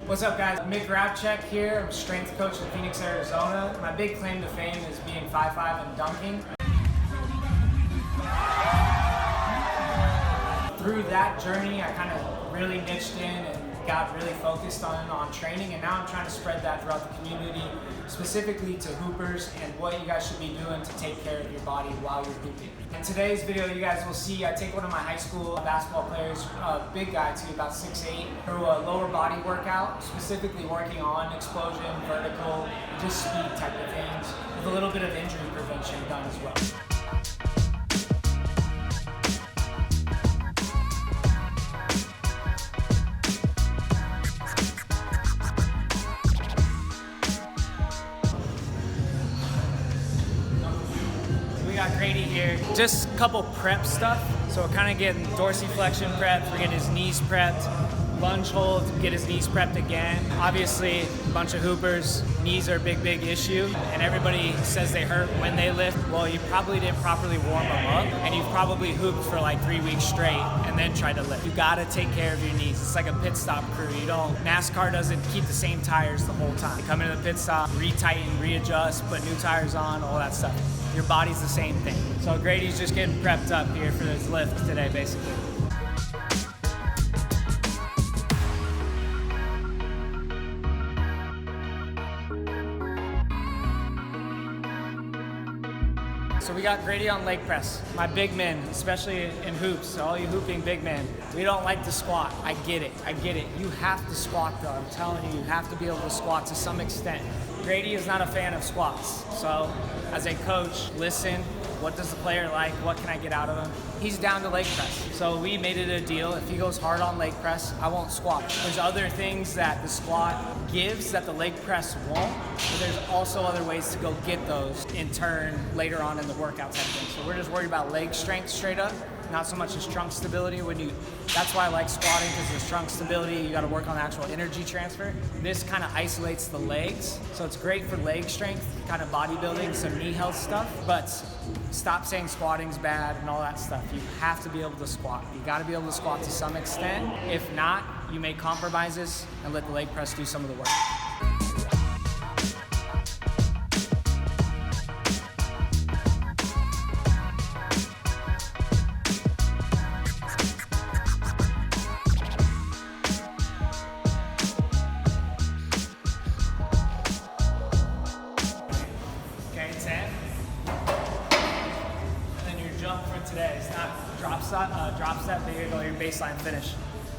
What's up, guys? Mik Hrabczuk here. I'm a strength coach in Phoenix, Arizona. My big claim to fame is being 5'5" and dunking. Through that journey, I kind of really niched in and got really focused on training, and now I'm trying to spread that throughout the community, specifically to hoopers and what you guys should be doing to take care of your body while you're hooping. In today's video, you guys will see I take one of my high school basketball players, a big guy too, about 6'8", through a lower body workout, specifically working on explosion, vertical, just speed type of things, with a little bit of injury prevention done as well. We got Grady here. Just a couple prep stuff. So we're kind of getting dorsiflexion prepped, we're getting his knees prepped, lunge hold, get his knees prepped again. Obviously, a bunch of hoopers, knees are a big issue, and everybody says they hurt when they lift. Well, you probably didn't properly warm them up, and you've probably hooped for like 3 weeks straight and then tried to lift. You gotta take care of your knees. It's like a pit stop crew. NASCAR doesn't keep the same tires the whole time. You come into the pit stop, retighten, readjust, put new tires on, all that stuff. Your body's the same thing. So Grady's just getting prepped up here for his lift today, basically. So we got Grady on leg press. My big men, especially in hoops, so all you hooping big men, we don't like to squat. I get it. You have to squat though, I'm telling you have to be able to squat to some extent. Grady is not a fan of squats. So as a coach, listen, what does the player like? What can I get out of him? He's down to leg press. So we made it a deal. If he goes hard on leg press, I won't squat. There's other things that the squat gives that the leg press won't, but there's also other ways to go get those in turn later on in the workout type thing. So we're just worried about leg strength straight up, not so much as trunk stability. That's why I like squatting, because there's trunk stability, you gotta work on the actual energy transfer. This kind of isolates the legs, so it's great for leg strength, kind of bodybuilding, some knee health stuff, but stop saying squatting's bad and all that stuff. You have to be able to squat. You gotta be able to squat to some extent. If not, you make compromises and let the leg press do some of the work. For today, it's not drop step, but you're going to your baseline finish.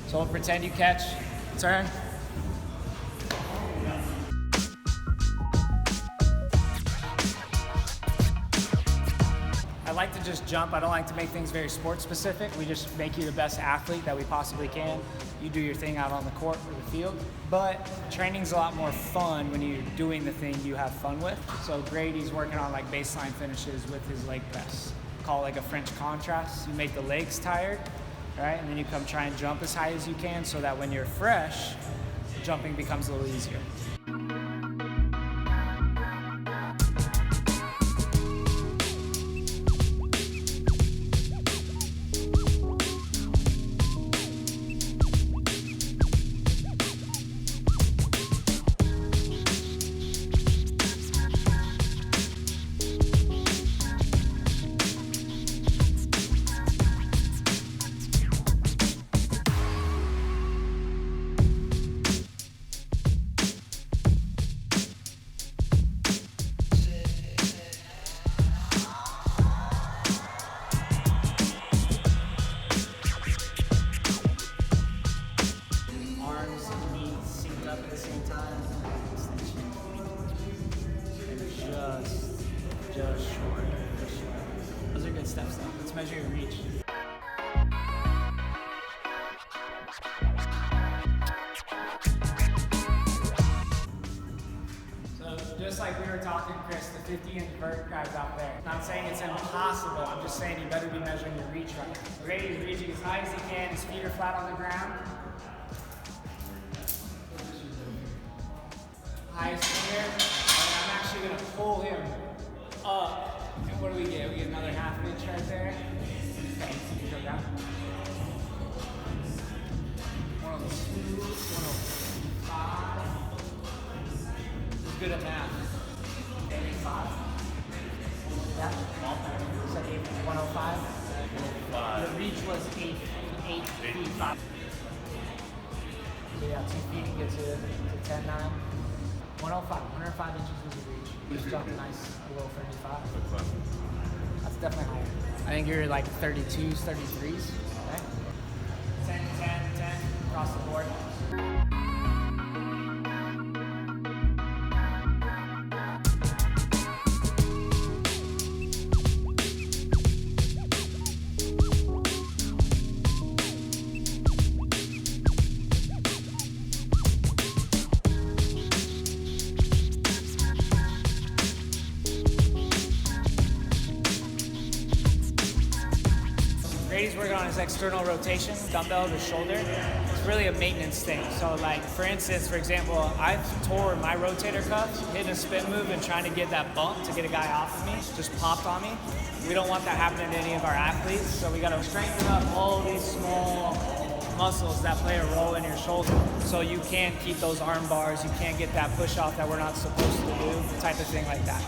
So we'll pretend you catch, turn. I like to just jump. I don't like to make things very sport specific. We just make you the best athlete that we possibly can. You do your thing out on the court or the field. But training's a lot more fun when you're doing the thing you have fun with. So Grady's working on like baseline finishes with his leg press. Call it like a French contrast. You make the legs tired, right? And then you come try and jump as high as you can so that when you're fresh, jumping becomes a little easier. Just short. Those are good steps though. Let's measure your reach. So just like we were talking, Chris, the 50-inch vert guys out there. Not saying it's impossible, I'm just saying you better be measuring your reach right now. Grady's reaching as high as he can, his feet are flat on the ground. Highest here, and I'm actually gonna pull him up. And what do we get? We get another half inch right there. Okay, you go down. 102, 105. reach was 8 feet 5. So yeah, 2 feet gets you to 10.9. 105 inches was the reach. Just jumped nice, a little 35. That's definitely higher. I think you're like 32s, 33s, right? 10, 10, 10 across the board. Brady's working on his external rotation, dumbbell to shoulder. It's really a maintenance thing. So like, for instance, for example, I tore my rotator cuff, hitting a spin move and trying to get that bump to get a guy off of me, just popped on me. We don't want that happening to any of our athletes, so we gotta strengthen up all these small muscles that play a role in your shoulder. So you can't keep those arm bars, you can't get that push off that we're not supposed to do, type of thing like that.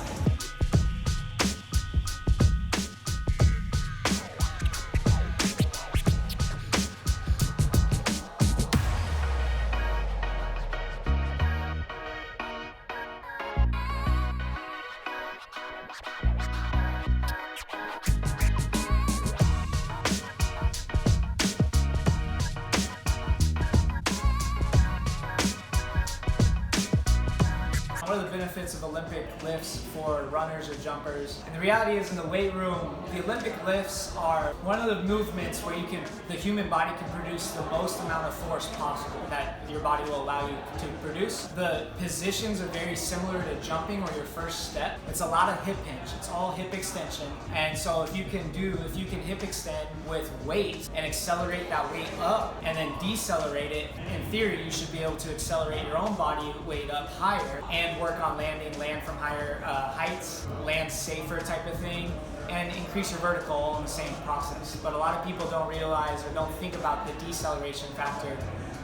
One of the benefits of Olympic lifts for runners or jumpers, and the reality is in the weight room, the Olympic lifts are one of the movements where the human body can produce the most amount of force possible that your body will allow you to produce. The positions are very similar to jumping or your first step. It's a lot of hip hinge, it's all hip extension. And so if you can hip extend with weight and accelerate that weight up and then decelerate it, in theory you should be able to accelerate your own body weight up higher and work on land from higher heights, land safer type of thing, and increase your vertical all in the same process. But a lot of people don't realize or don't think about the deceleration factor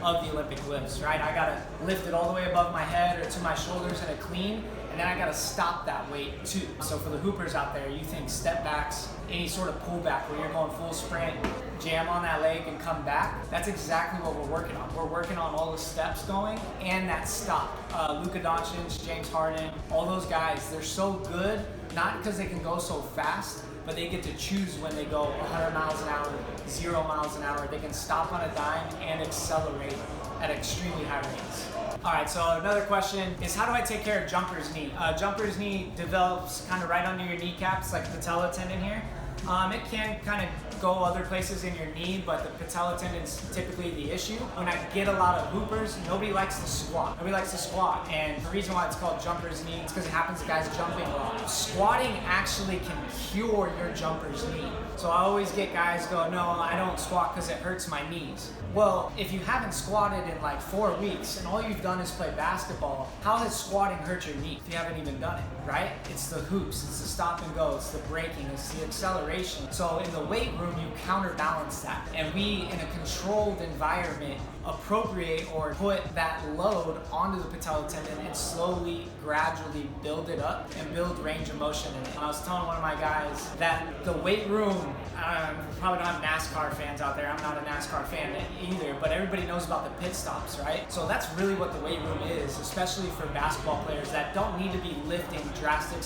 of the Olympic lifts, right? I gotta lift it all the way above my head or to my shoulders in a clean, and then I gotta stop that weight too. So for the hoopers out there, you think step backs, any sort of pullback where you're going full sprint, jam on that leg and come back, that's exactly what we're working on. We're working on all the steps going and that stop. Luka Doncic, James Harden, all those guys, they're so good, not because they can go so fast, but they get to choose when they go 100 miles an hour, 0 miles an hour. They can stop on a dime and accelerate at extremely high rates. All right, so another question is, how do I take care of jumper's knee? Jumper's knee develops kind of right under your kneecaps, like the patella tendon here. It can kind of go other places in your knee, but the patella tendon is typically the issue. When I get a lot of hoopers, nobody likes to squat. Nobody likes to squat, and the reason why it's called jumper's knee is because it happens to guys jumping a lot. Squatting actually can cure your jumper's knee. So I always get guys go, no, I don't squat because it hurts my knees. Well, if you haven't squatted in like 4 weeks and all you've done is play basketball, how has squatting hurt your knee if you haven't even done it, right? It's the hoops, it's the stop and go, it's the braking, it's the acceleration. So in the weight room, you counterbalance that. And we, in a controlled environment, appropriate or put that load onto the patella tendon and slowly, gradually build it up and build range of motion in it. And I was telling one of my guys that the weight room, probably don't have NASCAR fans out there. I'm not a NASCAR fan either, but everybody knows about the pit stops, right? So that's really what the weight room is, especially for basketball players that don't need to be lifting drastic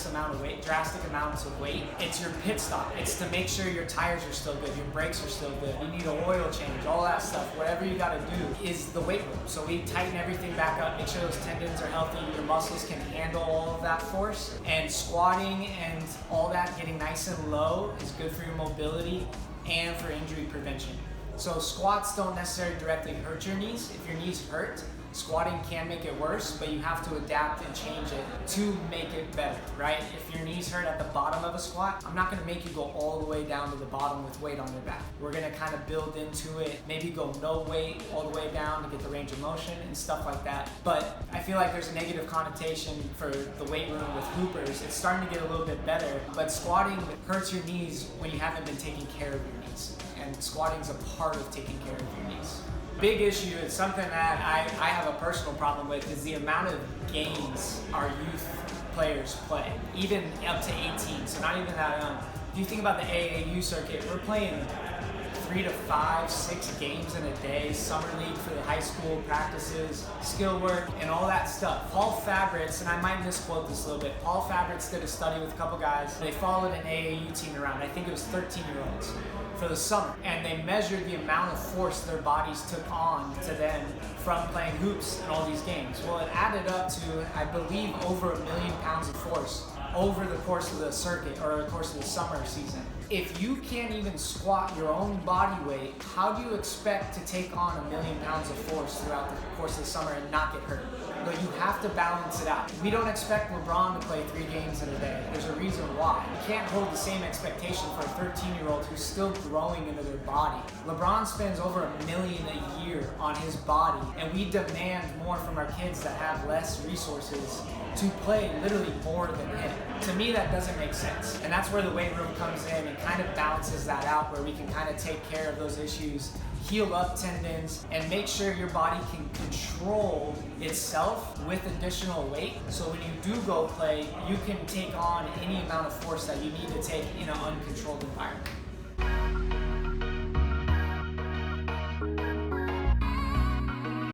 amounts of weight. It's your pit stop. It's to make sure your tires are still good, your brakes are still good, you need an oil change, all that stuff. Whatever you gotta do is the weight room. So we tighten everything back up, make sure those tendons are healthy, your muscles can handle all of that force. And squatting and all that, getting nice and low, is good for your mobility and for injury prevention. So squats don't necessarily directly hurt your knees. If your knees hurt, squatting can make it worse, but you have to adapt and change it to make it better, right? If your knees hurt at the bottom of a squat, I'm not gonna make you go all the way down to the bottom with weight on your back. We're gonna kind of build into it, maybe go no weight all the way down to get the range of motion and stuff like that. But I feel like there's a negative connotation for the weight room with hoopers. It's starting to get a little bit better, but squatting hurts your knees when you haven't been taking care of your knees. And squatting's a part of taking care of your knees. Big issue, is something that I have a personal problem with, is the amount of games our youth players play, even up to 18, so not even that young. If you think about the AAU circuit, we're playing 3 to 5, 6 games in a day, summer league for the high school practices, skill work, and all that stuff. Paul Fabritz, and I might misquote this a little bit, Paul Fabritz did a study with a couple guys. They followed an AAU team around, I think it was 13-year-olds, for the summer, and they measured the amount of force their bodies took on to them from playing hoops in all these games. Well, it added up to, I believe, over 1 million pounds of force over the course of the circuit or the course of the summer season. If you can't even squat your own body weight, how do you expect to take on 1 million pounds of force throughout the course of the summer and not get hurt? But you have to balance it out. We don't expect LeBron to play 3 games in a day. There's a reason why. You can't hold the same expectation for a 13-year-old who's still growing into their body. LeBron spends over $1 million a year on his body, and we demand more from our kids that have less resources to play literally more than him. To me, that doesn't make sense. And that's where the weight room comes in and kind of balances that out, where we can kind of take care of those issues, heal up tendons, and make sure your body can control itself with additional weight. So when you do go play, you can take on any amount of force that you need to take in an uncontrolled environment.